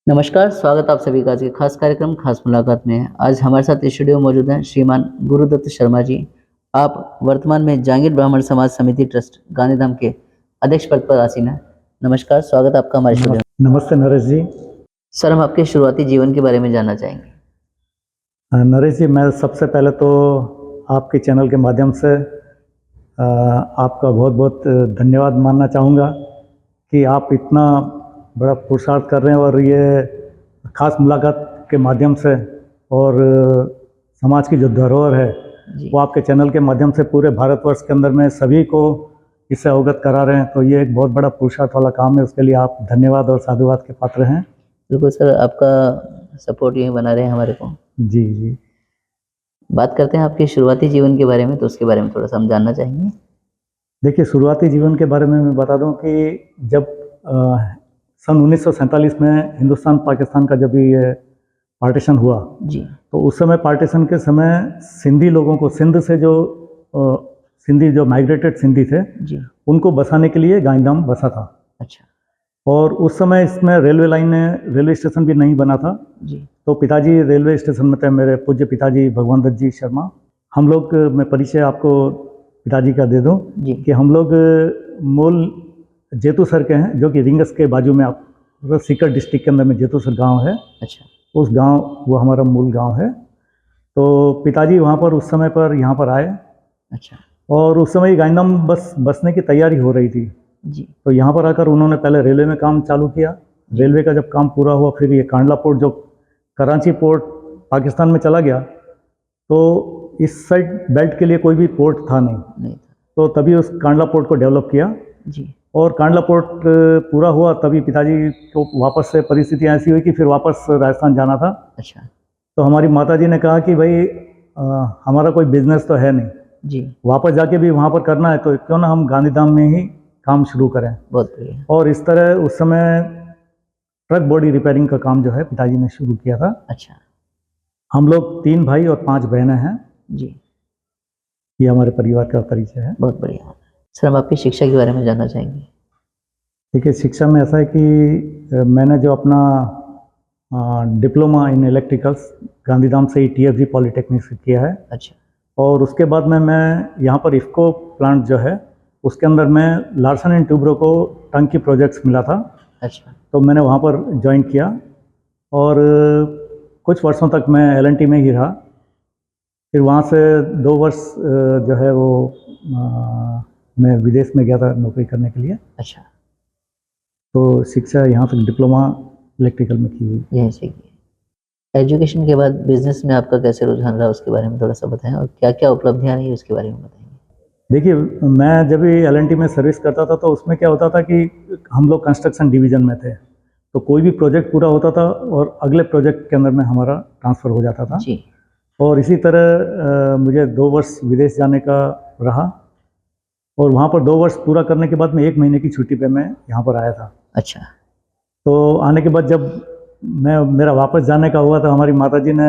नमस्कार, स्वागत आप सभी का आज के खास कार्यक्रम खास मुलाकात में है। आज हमारे साथ स्टूडियो में मौजूद हैं श्रीमान गुरुदत्त शर्मा जी। आप वर्तमान में जांगीर ब्राह्मण समाज समिति ट्रस्ट गांधीधाम के अध्यक्ष पद पर आसीन हैं। नमस्कार, स्वागत आपका हमारे स्टूडियो में। नमस्ते नरेश जी। सर, हम आपके शुरुआती जीवन के बारे में जानना चाहेंगे। नरेश जी, मैं सबसे पहले तो आपके चैनल के माध्यम से आपका बहुत बहुत धन्यवाद मानना चाहूँगा कि आप इतना बड़ा पुरुषार्थ कर रहे हैं और ये खास मुलाकात के माध्यम से और समाज की जो धरोहर है जी, वो आपके चैनल के माध्यम से पूरे भारतवर्ष के अंदर में सभी को इससे अवगत करा रहे हैं, तो ये एक बहुत बड़ा पुरुषार्थ वाला काम है। उसके लिए आप धन्यवाद और साधुवाद के पात्र हैं। बिल्कुल सर, आपका सपोर्ट यही बना रहे हमारे को। जी जी। बात करते हैं आपके शुरुआती जीवन के बारे में, तो उसके बारे में थोड़ा सा हम जानना चाहेंगे। देखिए, शुरुआती जीवन के बारे में मैं बता दूं कि जब सन 1947 में हिंदुस्तान पाकिस्तान का जब ये पार्टीशन हुआ, जी, तो उस समय पार्टीशन के समय सिंधी लोगों को सिंध से जो सिंधी जो माइग्रेटेड सिंधी थे जी, उनको बसाने के लिए गांधीधाम बसा था। अच्छा, और उस समय इसमें रेलवे स्टेशन भी नहीं बना था। जी, तो पिताजी रेलवे स्टेशन में थे, मेरे पूज्य पिताजी भगवान दत्त जी शर्मा। हम लोग, मैं परिचय आपको पिताजी का दे दूं जी, कि हम लोग मूल जेतूसर के हैं, जो कि रिंगस के बाजू में, आप सीकर डिस्ट्रिक्ट के अंदर में जेतूसर गांव है। अच्छा, उस गांव, वो हमारा मूल गांव है। तो पिताजी वहाँ पर उस समय पर यहाँ पर आए अच्छा, और उस समय गांधीधाम बसने की तैयारी हो रही थी। जी, तो यहाँ पर आकर उन्होंने पहले रेलवे में काम चालू किया। जी, रेलवे का जब काम पूरा हुआ, फिर ये कांडला पोर्ट, जो कराची पोर्ट पाकिस्तान में चला गया, तो इस साइड बेल्ट के लिए कोई भी पोर्ट था नहीं। नहीं था, तो तभी उस कांडला पोर्ट को डेवलप किया जी, और कांडला पोर्ट पूरा हुआ, तभी पिताजी को वापस से परिस्थितियाँ ऐसी हुई कि फिर वापस राजस्थान जाना था। अच्छा, तो हमारी माताजी ने कहा कि भाई, हमारा कोई बिजनेस तो है नहीं, जी, वापस जाके भी वहाँ पर करना है, तो क्यों ना हम गांधीधाम में ही काम शुरू करें। बहुत बढ़िया, और इस तरह उस समय ट्रक बॉडी रिपेयरिंग का काम जो है पिताजी ने शुरू किया था। अच्छा, हम लोग 3 भाई और 5 बहनें हैं। जी, ये हमारे परिवार का परिचय है। बहुत बढ़िया। सर, हम आपकी शिक्षा के बारे में जानना चाहेंगे। देखिए, शिक्षा में ऐसा है कि मैंने जो अपना डिप्लोमा इन इलेक्ट्रिकल्स गांधीधाम से ही TFG पॉलिटेक्निक से किया है। अच्छा, और उसके बाद में मैं यहाँ पर इफ़को प्लांट जो है, उसके अंदर मैं लार्सन एंड ट्यूब्रो को टंकी प्रोजेक्ट्स मिला था, अच्छा, तो मैंने वहाँ पर ज्वाइन किया और कुछ वर्षों तक मैं L&T में ही रहा। फिर वहाँ से 2 वर्ष जो है वो मैं विदेश में गया था नौकरी करने के लिए। अच्छा, तो शिक्षा यहाँ तक डिप्लोमा इलेक्ट्रिकल में की हुई। यही सही है। एजुकेशन के बाद बिज़नेस में आपका कैसे रुझान रहा, उसके बारे में थोड़ा-सा बताएँ और क्या-क्या उपलब्धियाँ रही, उसके बारे में बताएँगे? देखिए, मैं जब भी L&T में सर्विस करता था, तो उसमें क्या होता था कि हम लोग कंस्ट्रक्शन डिवीज़न में थे। तो कोई भी प्रोजेक्ट पूरा होता था और अगले प्रोजेक्ट के अंदर में हमारा ट्रांसफ़र हो जाता था। जी, और इसी तरह मुझे 2 वर्ष विदेश जाने का रहा और वहाँ पर 2 वर्ष पूरा करने के बाद में 1 महीने की छुट्टी पे मैं यहाँ पर आया था। अच्छा, तो आने के बाद जब मेरा वापस जाने का हुआ, तो हमारी माताजी ने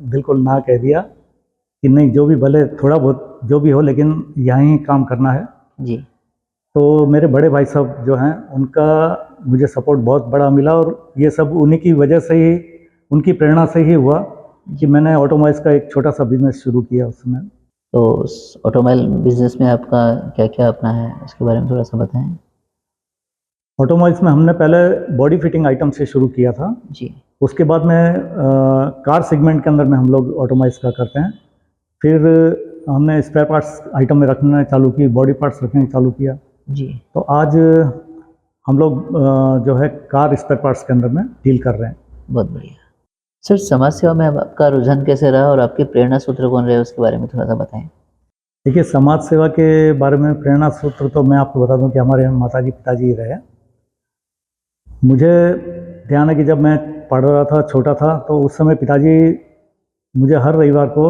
बिल्कुल ना कह दिया कि नहीं, जो भी भले थोड़ा बहुत जो भी हो, लेकिन यहीं काम करना है। जी, तो मेरे बड़े भाई साहब जो हैं, उनका मुझे सपोर्ट बहुत बड़ा मिला और ये सब उन्हीं की वजह से ही, उनकी प्रेरणा से ही हुआ कि जी। मैंने ऑटोमोबाइल्स का एक छोटा सा बिजनेस शुरू किया उस समय। तो उस ऑटोमोबाइल बिज़नेस में आपका क्या-क्या अपना है, उसके बारे में थोड़ा-सा बताएँ? ऑटोमोबाइल्स में हमने पहले बॉडी फिटिंग आइटम से शुरू किया था। जी, उसके बाद में कार सेगमेंट के अंदर में हम लोग ऑटोमोबाइल्स का करते हैं। फिर हमने स्पेयर पार्ट्स आइटम में रखना चालू की, बॉडी पार्ट्स रखना चालू किया। जी, तो आज हम लोग जो है कार स्पेयर पार्ट्स के अंदर में डील कर रहे हैं। बहुत बढ़िया। सर, समाज सेवा में अब आपका रुझान कैसे रहा और आपके प्रेरणा सूत्र कौन रहे, उसके बारे में थोड़ा-सा बताएँ? देखिए, समाज सेवा के बारे में प्रेरणा सूत्र तो मैं आपको बता दूं कि हमारे माताजी पिताजी ही रहे। मुझे ध्यान है कि जब मैं पढ़ रहा था, छोटा था, तो उस समय पिताजी मुझे हर रविवार को,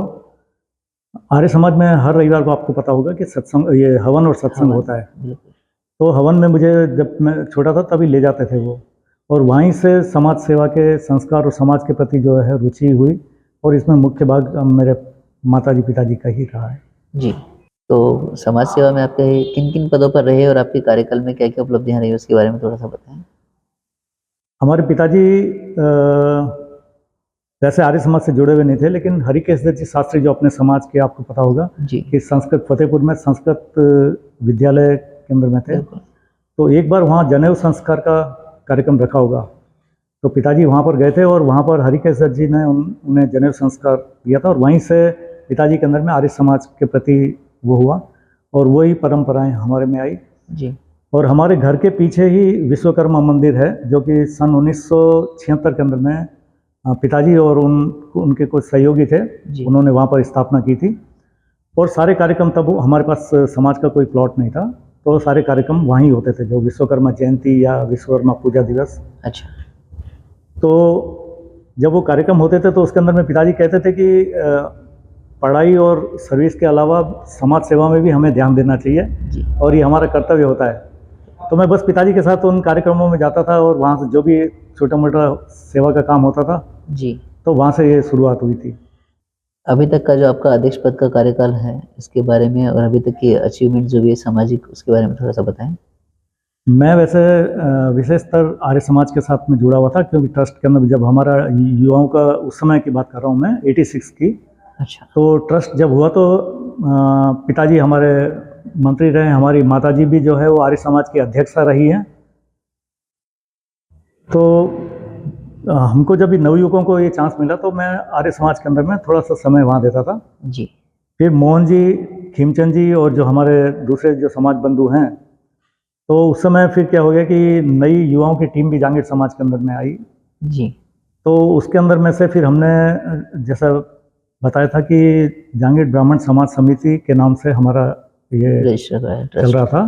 आर्य समाज में हर रविवार को आपको पता होगा कि सत्संग, ये हवन और सत्संग हवन, होता है। बिल्कुल। तो हवन में मुझे, जब मैं छोटा था तभी ले जाते थे वो, और वहीं से समाज सेवा के संस्कार और समाज के प्रति जो है रुचि हुई और इसमें मुख्य भाग मेरे माताजी पिताजी का ही रहा है। जी, तो समाज सेवा में आपके किन-किन पदों पर रहे और आपके कार्यकाल में क्या-क्या उपलब्धियाँ रही, उसके बारे में थोड़ा-सा बताएँ? हमारे पिताजी वैसे आर्य समाज से जुड़े हुए नहीं थे, लेकिन हरिकेश दत्त जी शास्त्री जो अपने समाज के, आपको पता होगा जी कि संस्कृत फतेहपुर में संस्कृत विद्यालय केंद्र में थे। बिल्कुल। तो एक बार वहाँ जनेऊ संस्कार का कार्यक्रम रखा होगा, तो पिताजी वहाँ पर गए थे और वहाँ पर हरिकेश दत्त जी ने उन्हें जनेऊ संस्कार दिया था, और वहीं से पिताजी के अंदर में आर्य समाज के प्रति वो हुआ और वही परंपराएं हमारे में आई। जी और हमारे घर के पीछे ही विश्वकर्मा मंदिर है, जो कि सन 1976 के अंदर में पिताजी और उनके कुछ सहयोगी थे, जी उन्होंने वहाँ पर स्थापना की थी। और सारे कार्यक्रम, तब हमारे पास समाज का कोई प्लॉट नहीं था, तो सारे कार्यक्रम वहीं होते थे, जो विश्वकर्मा जयंती या विश्वकर्मा पूजा दिवस। अच्छा तो जब वो कार्यक्रम होते थे तो उसके अंदर में पिताजी कहते थे कि पढ़ाई और सर्विस के अलावा समाज सेवा में भी हमें ध्यान देना चाहिए जी और ये हमारा कर्तव्य होता है। तो मैं बस पिताजी के साथ उन कार्यक्रमों में जाता था और वहाँ से जो भी छोटा मोटा सेवा का काम होता था, जी। तो वहाँ से ये शुरुआत हुई थी। अभी तक का जो आपका अध्यक्ष पद का कार्यकाल है, इसके बारे में और अभी तक की अचीवमेंट जो भी है सामाजिक, उसके बारे में थोड़ा सा बताएं। मैं वैसे विशेषतर आर्य समाज के साथ में जुड़ा हुआ था, क्योंकि ट्रस्ट के अंदर जब हमारा युवाओं का, उस समय की बात कर रहा हूँ मैं, 86 की, अच्छा तो ट्रस्ट जब हुआ तो पिताजी हमारे मंत्री रहे, हमारी माताजी भी जो है वो आर्य समाज की अध्यक्षा रही हैं। तो हमको जब भी नवयुवकों को ये चांस मिला तो मैं आर्य समाज के अंदर में थोड़ा सा समय वहाँ देता था। जी फिर मोहन जी, खीमचंद जी और जो हमारे दूसरे जो समाज बंधु हैं, तो उस समय फिर क्या हो गया कि नई युवाओं की टीम भी जांगीर समाज के अंदर में आई। जी तो उसके अंदर में से फिर हमने जैसा बताया था कि जांगीर ब्राह्मण समाज समिति के नाम से हमारा ये रजिस्टर है चल ट्रस्ट। रहा था।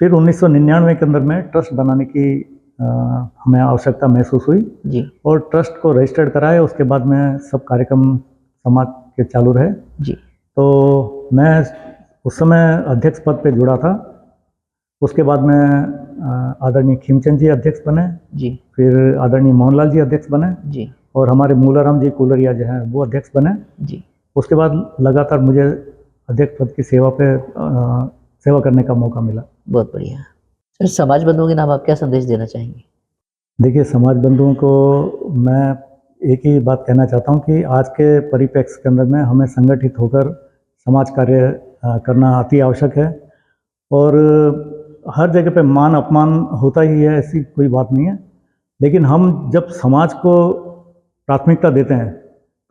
फिर 1999 के अंदर में ट्रस्ट बनाने की हमें आवश्यकता महसूस हुई जी और ट्रस्ट को रजिस्टर्ड कराए। उसके बाद में सब कार्यक्रम समाज के चालू रहे। जी तो मैं उस समय अध्यक्ष पद पे जुड़ा था। उसके बाद में आदरणीय खीमचंद जी अध्यक्ष बने, जी फिर आदरणीय मोहनलाल जी अध्यक्ष बने जी और हमारे मूलाराम जी कुलरिया जो हैं वो अध्यक्ष बने। जी उसके बाद लगातार मुझे अध्यक्ष पद की सेवा पे सेवा करने का मौका मिला। बहुत बढ़िया। सर, समाज बंधुओं के नाम आप क्या संदेश देना चाहेंगे? देखिए, समाज बंधुओं को मैं एक ही बात कहना चाहता हूँ कि आज के परिप्रेक्ष्य के अंदर में हमें संगठित होकर समाज कार्य करना अति आवश्यक है। और हर जगह पे मान अपमान होता ही है, ऐसी कोई बात नहीं है, लेकिन हम जब समाज को प्राथमिकता देते हैं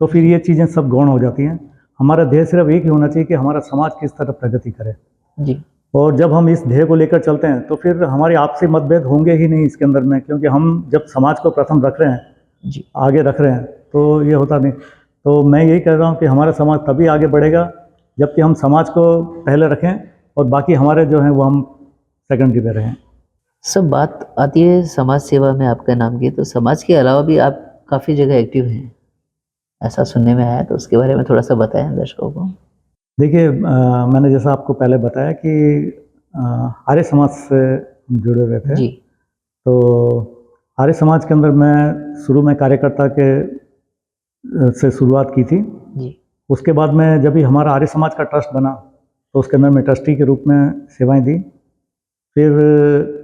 तो फिर ये चीज़ें सब गौण हो जाती हैं। हमारा ध्येय सिर्फ एक ही होना चाहिए कि हमारा समाज किस तरह प्रगति करे। जी और जब हम इस ध्येय को लेकर चलते हैं तो फिर हमारे आपसी मतभेद होंगे ही नहीं इसके अंदर में, क्योंकि हम जब समाज को प्रथम रख रहे हैं, जी आगे रख रहे हैं, तो ये होता नहीं। तो मैं यही कह रहा हूँ कि हमारा समाज तभी आगे बढ़ेगा जबकि हम समाज को पहले रखें और बाकी हमारे जो हैं वो हम सेकेंडरी पे रहें। सब बात आती है समाज सेवा में आपका नाम की, तो समाज के अलावा भी आप काफ़ी जगह एक्टिव हैं, ऐसा सुनने में आया, तो उसके बारे में थोड़ा सा बताएं दर्शकों को। देखिए, मैंने जैसा आपको पहले बताया कि आर्य समाज से जुड़े हुए थे। जी तो आर्य समाज के अंदर मैं शुरू में कार्यकर्ता के से शुरुआत की थी। जी उसके बाद में जब भी हमारा आर्य समाज का ट्रस्ट बना तो उसके अंदर मैं ट्रस्टी के रूप में सेवाएं दी। फिर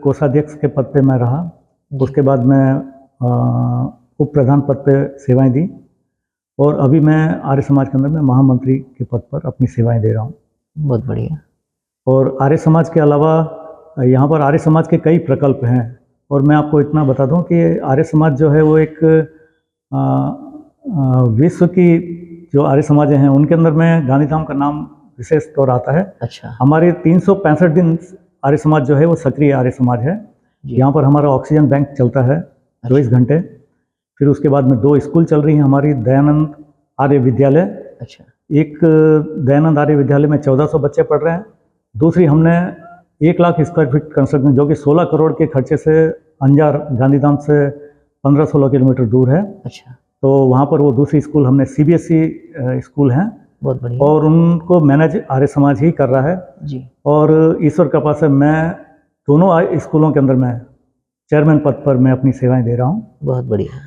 कोषाध्यक्ष के पद पे मैं रहा। जी उसके बाद मैं उप प्रधान पद पे सेवाएं दी और अभी मैं आर्य समाज के अंदर में महामंत्री के पद पर अपनी सेवाएं दे रहा हूँ। बहुत बढ़िया। और आर्य समाज के अलावा यहाँ पर आर्य समाज के कई प्रकल्प हैं और मैं आपको इतना बता दूं कि आर्य समाज जो है वो एक विश्व की जो आर्य समाज हैं उनके अंदर में गांधीधाम का नाम विशेष तौर आता है। अच्छा हमारे 365 दिन आर्य समाज जो है वो सक्रिय आर्य समाज है। जी यहाँ पर हमारा ऑक्सीजन बैंक चलता है 24 घंटे। फिर उसके बाद में 2 स्कूल चल रही हैं हमारी, दयानंद आर्य विद्यालय। अच्छा एक दयानंद आर्य विद्यालय में 1400 बच्चे पढ़ रहे हैं। दूसरी हमने 1 लाख स्क्वायर फीट कंस्ट्रक्शन, जो कि 16 करोड़ के खर्चे से अंजार गांधीधाम से 15-16 किलोमीटर दूर है, अच्छा तो वहाँ पर वो दूसरी स्कूल हमने CBSE स्कूल हैं बहुत बढ़िया। और उनको मैनेज आर्य समाज ही कर रहा है। जी और ईश्वर कृपा से मैं दोनों स्कूलों के अंदर में चेयरमैन पद पर मैं अपनी सेवाएं दे रहा हूँ। बहुत बढ़िया।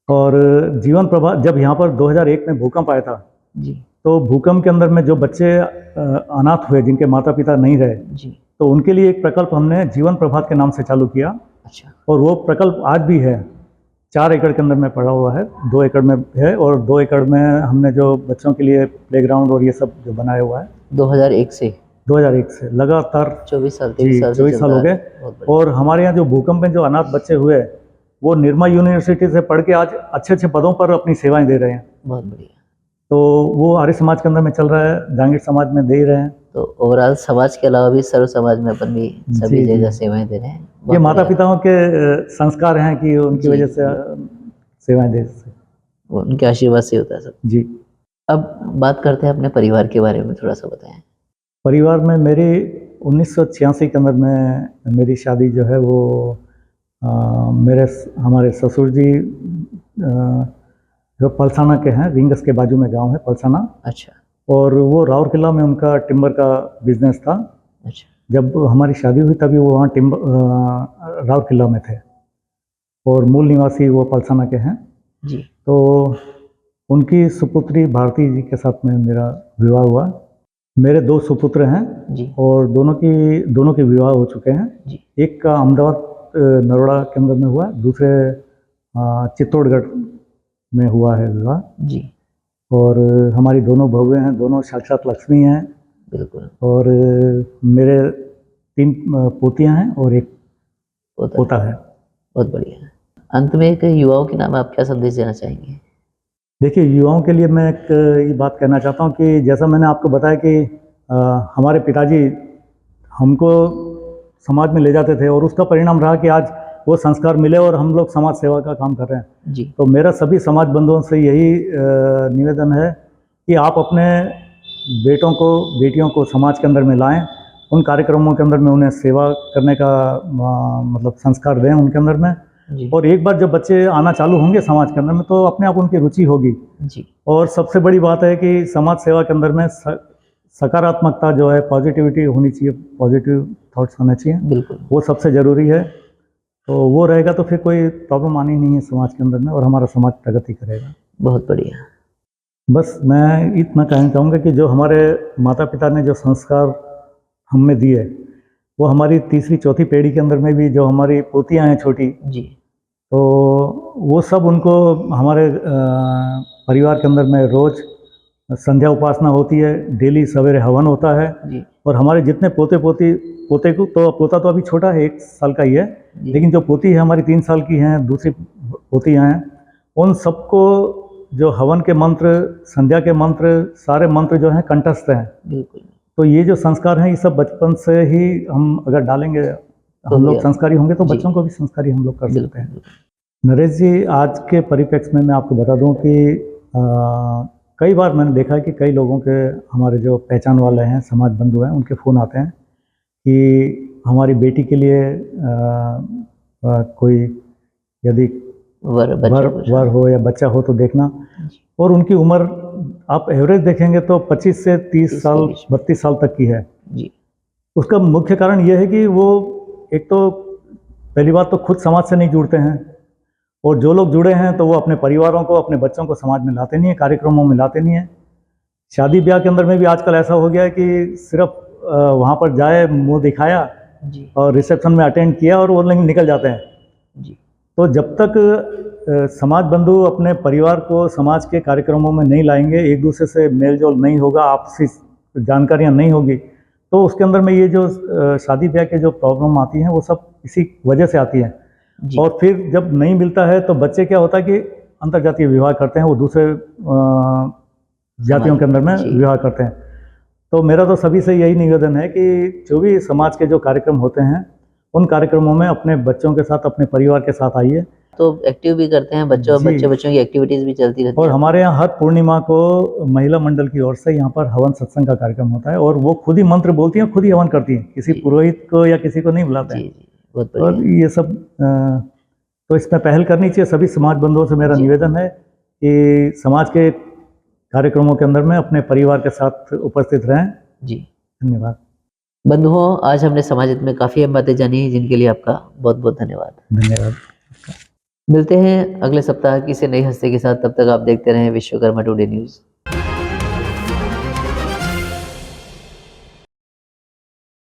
और जीवन प्रभा, जब यहाँ पर 2001 में भूकंप आया था, जी तो भूकंप के अंदर में जो बच्चे अनाथ हुए, जिनके माता पिता नहीं रहे, जी तो उनके लिए एक प्रकल्प हमने जीवन प्रभात के नाम से चालू किया। अच्छा। और वो प्रकल्प आज भी है। 4 एकड़ के अंदर में पड़ा हुआ है, 2 एकड़ में है, और 2 एकड़ में हमने जो बच्चों के लिए प्लेग्राउंड और ये सब जो बनाया हुआ है 2001 से 2001 से लगातार 24 साल जी 23 साल से 24 साल चलता हो आ गए। रहा है। बहुत बढ़िया। और हमारे यहाँ जो भूकंप में जो अनाथ बच्चे हुए, वो निर्मा यूनिवर्सिटी से पढ़ के आज अच्छे अच्छे पदों पर अपनी सेवाएं दे रहे हैं। बहुत बढ़िया। तो वो आर्य समाज के अंदर में चल रहा है, जांगीर समाज में दे ही रहे हैं। तो ओवरऑल समाज के अलावा भी सर्व समाज में अपन भी सभी जी, जी। जगह सेवाएं दे रहे हैं। ये बहुत माता बढ़िया। पिताओं के संस्कार हैं कि उनकी जी, वजह से सेवाएं दे सकते। वो उनके आशीर्वाद से होता है सब। जी। अब बात करते हैं अपने परिवार के बारे में, थोड़ा सा बताएं। परिवार में मेरी 1986 के अंदर में मेरी शादी जो है वो हमारे ससुर जी जो पलसाना के हैं, रिंगस के बाजू में गांव है पलसाना, अच्छा। और वो राउरकेला में उनका टिम्बर का बिजनेस था। अच्छा। जब हमारी शादी हुई तभी वो वहाँ राउरकेला में थे, और मूल निवासी वो पलसाना के हैं। जी। तो उनकी सुपुत्री भारती जी के साथ में मेरा विवाह हुआ। मेरे 2 सुपुत्र हैं जी। और दोनों के विवाह हो चुके हैं। जी। एक का अहमदाबाद नरोड़ा के अंदर में हुआ, दूसरे चित्तौड़गढ़ में हुआ है विवाह। जी। और हमारी दोनों बहुएं हैं, दोनों साक्षात लक्ष्मी हैं। बिल्कुल। और मेरे 3 पोतियां हैं और एक पोता है। बहुत बढ़िया। अंत में एक युवाओं के नाम आप क्या संदेश देना चाहेंगे? देखिए, युवाओं के लिए मैं एक ये बात कहना चाहता हूँ कि जैसा मैंने आपको बताया कि हमारे पिताजी हमको समाज में ले जाते थे, और उसका परिणाम रहा कि आज वो संस्कार मिले और हम लोग समाज सेवा का काम कर रहे हैं। जी। तो मेरा सभी समाज बंधुओं से यही निवेदन है कि आप अपने बेटों को बेटियों को समाज के अंदर में लाएं, उन कार्यक्रमों के अंदर में उन्हें सेवा करने का मतलब संस्कार दें उनके अंदर में। जी। और एक बार जब बच्चे आना चालू होंगे समाज के अंदर में तो अपने आप उनकी रुचि होगी। जी। और और सबसे बड़ी बात है कि समाज सेवा के अंदर में सकारात्मकता जो है, पॉजिटिविटी होनी चाहिए, पॉजिटिव थॉट्स होने चाहिए। बिल्कुल। वो सबसे ज़रूरी है। तो वो रहेगा तो फिर कोई प्रॉब्लम आनी नहीं है समाज के अंदर में, और हमारा समाज प्रगति करेगा। बहुत बढ़िया। बस मैं इतना कहना चाहूँगा कि जो हमारे माता पिता ने जो संस्कार हमें दिए, वो हमारी तीसरी चौथी पीढ़ी के अंदर में भी जो हमारी पोतियाँ हैं छोटी, जी। तो वो सब उनको हमारे परिवार के अंदर में रोज़ संध्या उपासना होती है, डेली सवेरे हवन होता है। जी। और हमारे जितने पोता तो अभी छोटा है, 1 साल का ही है, जी। लेकिन जो पोती है हमारी 3 साल की हैं, दूसरी पोतियाँ हैं, उन सबको जो हवन के मंत्र, संध्या के मंत्र, सारे मंत्र जो हैं कंठस्थ हैं। बिल्कुल। तो ये जो संस्कार हैं, ये सब बचपन से ही हम अगर डालेंगे, हम लोग संस्कारी होंगे तो जी। बच्चों को भी संस्कारी हम लोग कर सकते बिल्कुल। हैं। नरेश जी, आज के परिप्रेक्ष्य में मैं आपको बता दूं कि कई बार मैंने देखा है कि कई लोगों के, हमारे जो पहचान वाले हैं, समाज बंधु हैं, उनके फ़ोन आते हैं कि हमारी बेटी के लिए कोई यदि वर हो या बच्चा हो तो देखना। और उनकी उम्र आप एवरेज देखेंगे तो 25 से 30 साल 32 साल तक की है। जी। उसका मुख्य कारण ये है कि वो एक तो पहली बात तो खुद समाज से नहीं जुड़ते हैं, और जो लोग जुड़े हैं तो वो अपने परिवारों को, अपने बच्चों को समाज में लाते नहीं है, कार्यक्रमों में लाते नहीं है। शादी ब्याह के अंदर में भी आजकल ऐसा हो गया है कि सिर्फ वहाँ पर जाए, मुंह दिखाया जी। और रिसेप्शन में अटेंड किया और वो निकल जाते हैं। जी। तो जब तक समाज बंधु अपने परिवार को समाज के कार्यक्रमों में नहीं लाएंगे, एक दूसरे से मेल जोल नहीं होगा, आपसी जानकारियाँ नहीं होगी, तो उसके अंदर में ये जो शादी ब्याह के जो प्रॉब्लम आती हैं वो सब इसी वजह से आती हैं। और फिर जब नहीं मिलता है तो बच्चे क्या होता है कि अंतर जातीय विवाह करते हैं, वो दूसरे जातियों के अंदर में विवाह करते हैं। तो मेरा तो सभी से यही निवेदन है कि जो भी समाज के जो कार्यक्रम होते हैं, उन कार्यक्रमों में अपने बच्चों के साथ, अपने परिवार के साथ आइए। तो एक्टिव भी करते हैं बच्चों की एक्टिविटीज़ भी चलती रहती है। और हमारे यहाँ हर पूर्णिमा को महिला मंडल की ओर से यहाँ पर हवन सत्संग का कार्यक्रम होता है, और वो खुद ही मंत्र बोलती हैं, खुद ही हवन करती हैं, किसी पुरोहित को या किसी को नहीं बुलाते हैं। बहुत और ये सब तो इसमें पहल करनी चाहिए। सभी समाज बंधुओं से मेरा निवेदन है कि समाज के कार्यक्रमों के अंदर में अपने परिवार के साथ उपस्थित रहें। जी, धन्यवाद। बंधुओं, आज हमने समाज हित में काफ़ी अहम बातें जानी हैं, जिनके लिए आपका बहुत बहुत धन्यवाद। धन्यवाद। मिलते हैं अगले सप्ताह किसी नई हस्ती के साथ। तब तक आप देखते रहें विश्वकर्मा टुडे न्यूज़।